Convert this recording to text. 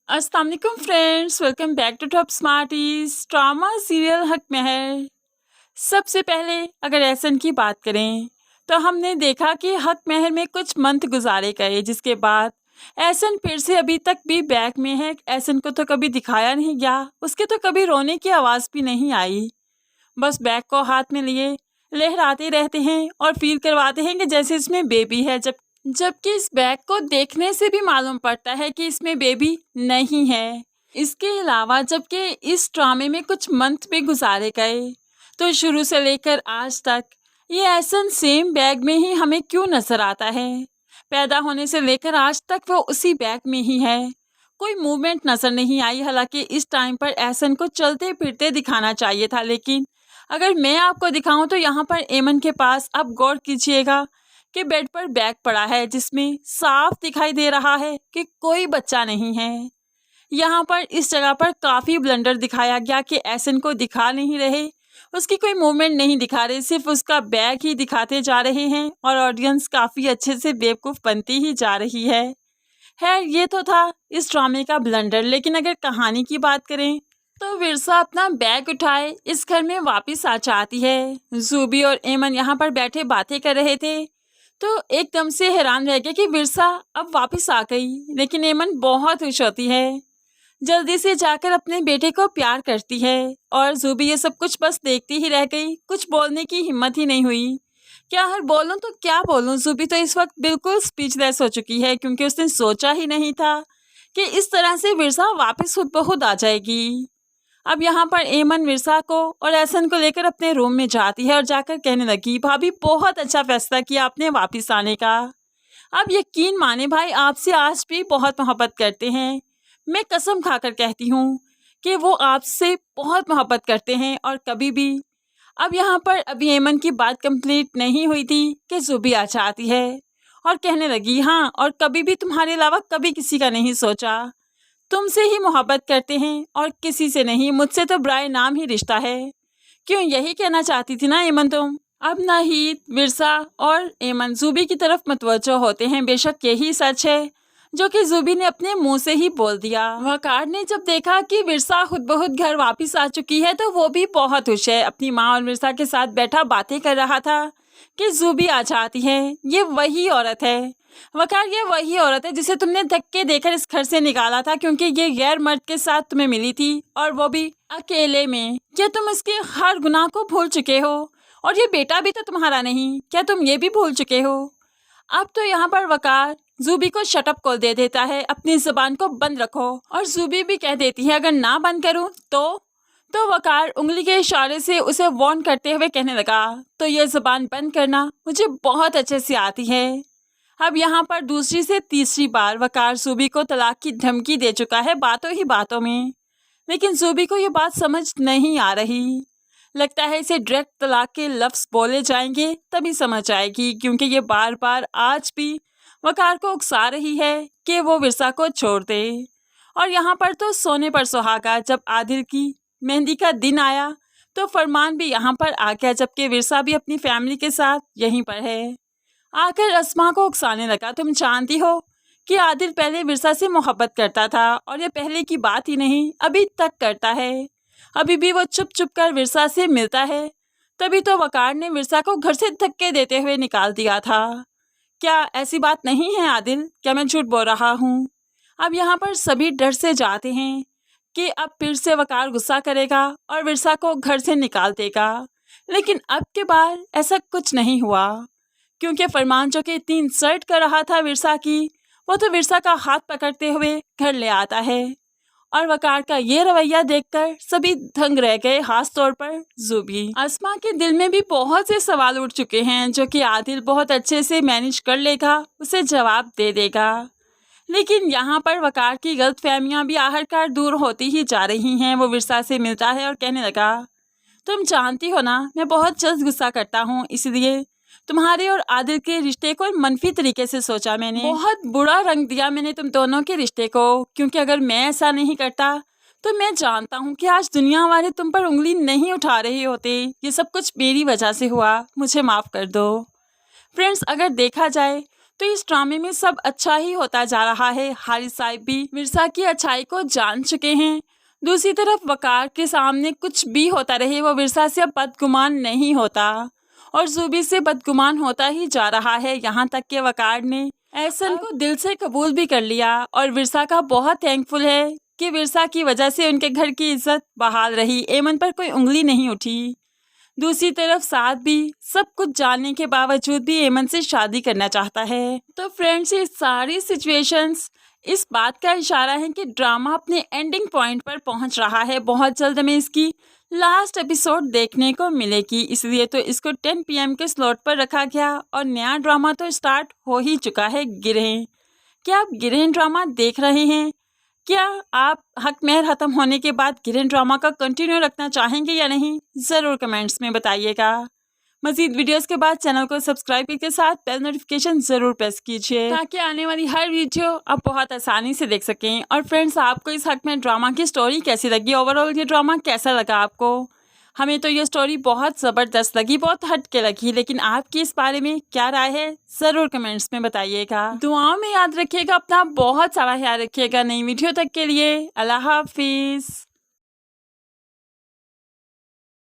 अस्सलाम वालेकुम friends, welcome back to top smarties drama serial Haq Mehar. सबसे पहले अगर एहसन की बात करें तो हमने देखा कि हक महर में कुछ मंथ गुजारे गए, जिसके बाद एहसन फिर से अभी तक भी बैग में है। एहसन को तो कभी दिखाया नहीं गया, उसके तो कभी रोने की आवाज़ भी नहीं आई। बस बैग को हाथ में लिए लहराते रहते हैं और फील करवाते हैं कि जैसे इसमें बेबी है, जबकि इस बैग को देखने से भी मालूम पड़ता है कि इसमें बेबी नहीं है। इसके अलावा जबकि इस ड्रामे में कुछ मंथ भी गुजारे गए, तो शुरू से लेकर आज तक ये एहसन सेम बैग में ही हमें क्यों नजर आता है। पैदा होने से लेकर आज तक वो उसी बैग में ही है, कोई मूवमेंट नजर नहीं आई। हालांकि इस टाइम पर एहसन को चलते फिरते दिखाना चाहिए था, लेकिन अगर मैं आपको दिखाऊं तो यहाँ पर एमन के पास, आप गौर कीजिएगा कि बेड पर बैग पड़ा है जिसमें साफ दिखाई दे रहा है कि कोई बच्चा नहीं है। यहाँ पर इस जगह पर काफ़ी ब्लंडर दिखाया गया कि एहसन को दिखा नहीं रहे, उसकी कोई मूवमेंट नहीं दिखा रहे, सिर्फ उसका बैग ही दिखाते जा रहे हैं और ऑडियंस काफ़ी अच्छे से बेवकूफ़ बनती ही जा रही है। खैर, ये तो था इस ड्रामे का ब्लंडर, लेकिन अगर कहानी की बात करें तो विरसा अपना बैग उठाए इस घर में वापस आ जाती है। जूबी और एमन यहाँ पर बैठे बातें कर रहे थे, तो एकदम से हैरान रह गया कि विरसा अब वापस आ गई। लेकिन एमन बहुत खुश होती है, जल्दी से जाकर अपने बेटे को प्यार करती है, और जूबी ये सब कुछ बस देखती ही रह गई, कुछ बोलने की हिम्मत ही नहीं हुई। क्या हर बोलूं तो क्या बोलूं, जूबी तो इस वक्त बिल्कुल स्पीचलेस हो चुकी है, क्योंकि उसने सोचा ही नहीं था कि इस तरह से विरसा वापस खुद ब खुद आ जाएगी। अब यहाँ पर एमन विरसा को और एहसन को लेकर अपने रूम में जाती है और जाकर कहने लगी, भाभी बहुत अच्छा फैसला किया आपने वापस आने का। अब यकीन माने भाई आपसे आज भी बहुत मोहब्बत करते हैं, मैं कसम खाकर कहती हूँ कि वो आपसे बहुत मोहब्बत करते हैं और कभी भी। अब यहाँ पर अभी एमन की बात कंप्लीट नहीं हुई थी कि जुबी आ जाती है और कहने लगी, हाँ, और कभी भी तुम्हारे अलावा कभी किसी का नहीं सोचा, तुमसे ही मोहब्बत करते हैं और किसी से नहीं, मुझसे तो ब्राय नाम ही रिश्ता है। क्यों, यही कहना चाहती थी ना एमन तुम? अब नाहीद, विरसा और एमन जूबी की तरफ मतवज्जो होते हैं। बेशक यही सच है जो कि जूबी ने अपने मुंह से ही बोल दिया। वकार ने जब देखा कि विरसा खुद ब खुद घर वापस आ चुकी है तो वो भी बहुत खुश है। अपनी माँ और विरसा के साथ बैठा बातें कर रहा था कि जूबी आ जाती है, ये वही औरत है वकार, ये वही औरत है जिसे तुमने धक्के देकर इस घर से निकाला था, क्योंकि ये गैर मर्द के साथ तुम्हें मिली थी और वो भी अकेले में। क्या तुम इसके हर गुनाह को भूल चुके हो? और ये बेटा भी तो तुम्हारा नहीं, क्या तुम ये भी भूल चुके हो? अब तो यहाँ पर वकार जूबी को शटअप कॉल दे देता है, अपनी जुबान को बंद रखो, और जूबी भी कह देती है अगर ना बंद करूँ तो वकार उंगली के इशारे से उसे वार्न करते हुए कहने लगा, तो ये जुबान बंद करना मुझे बहुत अच्छे से आती है। अब यहाँ पर दूसरी से तीसरी बार वकार जूबी को तलाक की धमकी दे चुका है, बातों ही बातों में। लेकिन जूबी को ये बात समझ नहीं आ रही, लगता है इसे डायरेक्ट तलाक के लफ्ज़ बोले जाएंगे तभी समझ आएगी, क्योंकि ये बार बार आज भी वकार को उकसा रही है कि वो विरसा को छोड़ दे। और यहाँ पर तो सोने पर सुहागा, जब आदिल की मेहंदी का दिन आया तो फरमान भी यहाँ पर आ गया, जबकि विरसा भी अपनी फैमिली के साथ यहीं पर है। आकर अस्मा को उकसाने लगा, तुम जानती हो कि आदिल पहले विरसा से मोहब्बत करता था, और ये पहले की बात ही नहीं, अभी तक करता है। अभी भी वो चुप चुप कर विरसा से मिलता है, तभी तो वकार ने विरसा को घर से धक्के देते हुए निकाल दिया था। क्या ऐसी बात नहीं है आदिल? क्या मैं झूठ बोल रहा हूँ? अब यहाँ पर सभी डर से जाते हैं कि अब फिर से वकार गुस्सा करेगा और विरसा को घर से निकाल देगा, लेकिन अब के बार ऐसा कुछ नहीं हुआ, क्योंकि फरमान जो कि इतनी इंसल्ट कर रहा था विरसा की, वो तो विरसा का हाथ पकड़ते हुए घर ले आता है। और वकार का ये रवैया देखकर सभी दंग रह गए, खास तौर पर जूबी। अस्मा के दिल में भी बहुत से सवाल उठ चुके हैं जो कि आदिल बहुत अच्छे से मैनेज कर लेगा, उसे जवाब दे देगा। लेकिन यहाँ पर वकार की गलतफहमियां भी आखिरकार दूर होती ही जा रही हैं। वो विरसा से मिलता है और कहने लगा, तुम जानती हो ना मैं बहुत जल्द गुस्सा करता हूँ, इसलिए तुम्हारे और आदिल के रिश्ते को मनफी तरीके से सोचा मैंने, बहुत बुरा रंग दिया मैंने तुम दोनों के रिश्ते को, क्योंकि अगर मैं ऐसा नहीं करता तो मैं जानता हूँ कि आज दुनिया वाले तुम पर उंगली नहीं उठा रहे होते। ये सब कुछ मेरी वजह से हुआ, मुझे माफ़ कर दो। फ्रेंड्स, अगर देखा जाए तो इस ड्रामे में सब अच्छा ही होता जा रहा है। हारिस साहब भी मिर्जा की अच्छाई को जान चुके हैं। दूसरी तरफ वकार के सामने कुछ भी होता रहे, वो मिर्जा से अब बदगुमान नहीं होता और जूबी से बदगुमान होता ही जा रहा है। यहाँ तक कि वकार ने एहसन को दिल से कबूल भी कर लिया और विरसा का बहुत थैंकफुल है कि विरसा की वजह से उनके घर की इज्जत बहाल रही, एमन पर कोई उंगली नहीं उठी। दूसरी तरफ साद भी सब कुछ जानने के बावजूद भी एमन से शादी करना चाहता है। तो फ्रेंड्स, ये सारी सिचुएशंस इस बात का इशारा है कि ड्रामा अपने एंडिंग पॉइंट पर पहुंच रहा है। बहुत जल्द हमें इसकी लास्ट एपिसोड देखने को मिलेगी, इसलिए तो इसको 10 PM के स्लॉट पर रखा गया और नया ड्रामा तो स्टार्ट हो ही चुका है, गिरहें। क्या आप गिरहें ड्रामा देख रहे हैं? क्या आप हक महर खत्म होने के बाद गिरहें ड्रामा का कंटिन्यू रखना चाहेंगे या नहीं? ज़रूर कमेंट्स में बताइएगा। मज़ीद वीडियोस के बाद चैनल को सब्सक्राइब के साथ बेल नोटिफिकेशन ज़रूर प्रेस कीजिए ताकि आने वाली हर वीडियो आप बहुत आसानी से देख सकें। और फ्रेंड्स, आपको इस हक महर ड्रामा की स्टोरी कैसी लगी? ओवरऑल ये ड्रामा कैसा लगा आपको? हमें तो ये स्टोरी बहुत ज़बरदस्त लगी, बहुत हटके लगी, लेकिन आपकी इस बारे में क्या राय है? ज़रूर कमेंट्स में बताइएगा। दुआओं में याद रखिएगा, अपना बहुत सारा ख्याल रखिएगा। नई वीडियो तक के लिए अल्लाह हाफिज़।